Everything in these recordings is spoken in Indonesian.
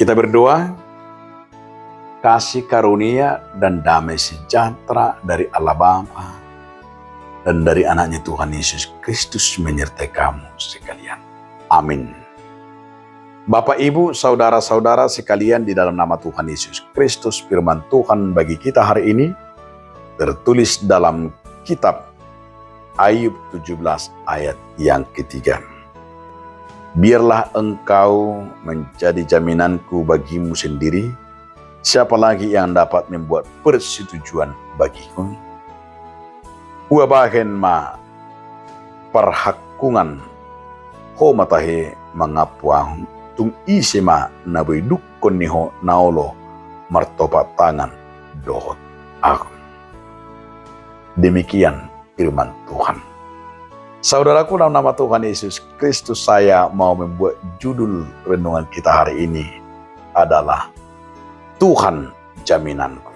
Kita berdoa, kasih karunia dan damai sejahtera dari Allah Bapa dan dari anaknya Tuhan Yesus Kristus menyertai kamu sekalian. Amin. Bapak, Ibu, saudara-saudara sekalian di dalam nama Tuhan Yesus Kristus, firman Tuhan bagi kita hari ini tertulis dalam kitab Ayub 17 ayat yang ketiga. Biarlah engkau menjadi jaminanku bagimu sendiri, siapa lagi yang dapat membuat persetujuan bagiku? Uabahen ma perhakungan ho matahe mangapuang tung isema naboy dukkon niho naolo martopa tangan dohot aku. Demikian firman Tuhan. Saudaraku, dalam nama Tuhan Yesus Kristus, saya mau membuat judul renungan kita hari ini adalah Tuhan jaminanku.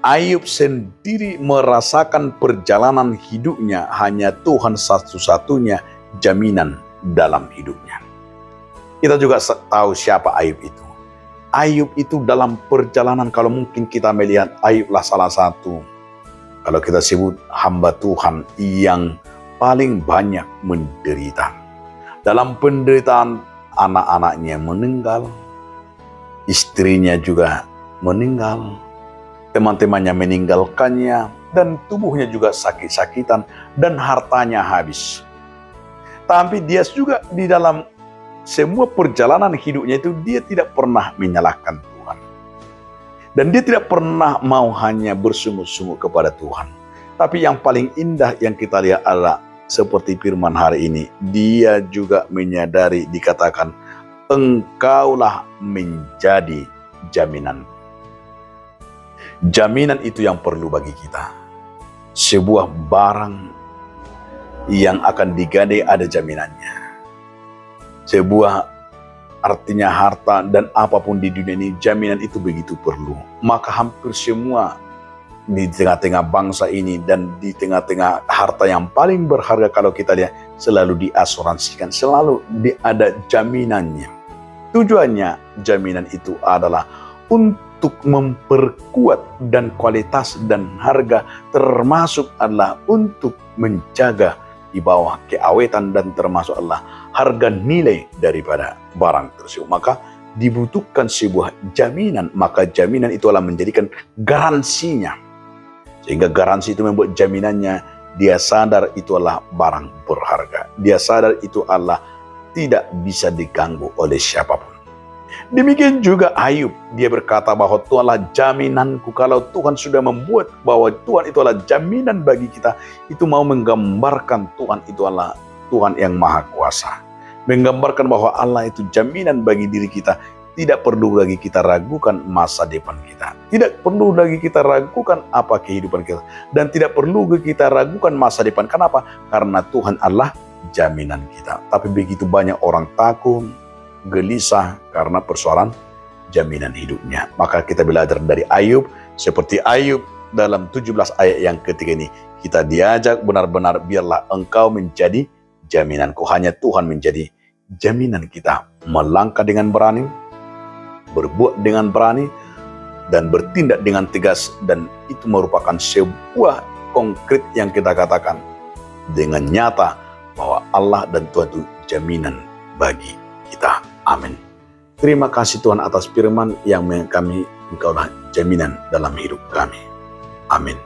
Ayub sendiri merasakan perjalanan hidupnya hanya Tuhan satu-satunya jaminan dalam hidupnya. Kita juga tahu siapa Ayub itu. Ayub itu dalam perjalanan, kalau mungkin kita melihat Ayublah salah satu, kalau kita sebut hamba Tuhan yang paling banyak menderita. Dalam penderitaan anak-anaknya meninggal, istrinya juga meninggal, teman-temannya meninggalkannya, dan tubuhnya juga sakit-sakitan, dan hartanya habis. Tapi dia juga di dalam semua perjalanan hidupnya itu, dia tidak pernah menyalahkan Tuhan. Dan dia tidak pernah mau hanya bersungguh-sungguh kepada Tuhan. Tapi yang paling indah yang kita lihat adalah seperti firman hari ini. Dia juga menyadari, dikatakan, engkaulah menjadi jaminan. Jaminan itu yang perlu bagi kita. Sebuah barang yang akan digadai ada jaminannya. Sebuah artinya harta dan apapun di dunia ini, jaminan itu begitu perlu. Maka hampir semua di tengah-tengah bangsa ini dan di tengah-tengah harta yang paling berharga kalau kita lihat, selalu diasuransikan, selalu ada jaminannya. Tujuannya jaminan itu adalah untuk memperkuat dan kualitas dan harga, termasuk adalah untuk menjaga di bawah keawetan dan termasuk adalah harga nilai daripada barang tersebut. Maka dibutuhkan sebuah jaminan, maka jaminan itu adalah menjadikan garansinya. Sehingga garansi itu membuat jaminannya, dia sadar itu adalah barang berharga. Dia sadar itu adalah tidak bisa diganggu oleh siapapun. Demikian juga Ayub, dia berkata bahwa Tuhanlah jaminanku. Kalau Tuhan sudah membuat bahwa Tuhan itu adalah jaminan bagi kita, itu mau menggambarkan Tuhan itu adalah Tuhan yang Maha Kuasa. Menggambarkan bahwa Allah itu jaminan bagi diri kita. Tidak perlu lagi kita ragukan masa depan kita. Tidak perlu lagi kita ragukan apa kehidupan kita. Dan tidak perlu lagi kita ragukan masa depan. Kenapa? Karena Tuhan adalah jaminan kita. Tapi begitu banyak orang takut, gelisah karena persoalan jaminan hidupnya. Maka kita belajar dari Ayub, seperti Ayub dalam 17 ayat yang ketiga ini, kita diajak benar-benar biarlah engkau menjadi jaminanku. Hanya Tuhan menjadi jaminan kita. Melangkah dengan berani, berbuat dengan berani, dan bertindak dengan tegas. Dan itu merupakan sebuah konkret yang kita katakan dengan nyata bahwa Allah dan Tuhan itu jaminan bagi kita. Amin. Terima kasih Tuhan atas firman yang kami, engkaulah jaminan dalam hidup kami. Amin.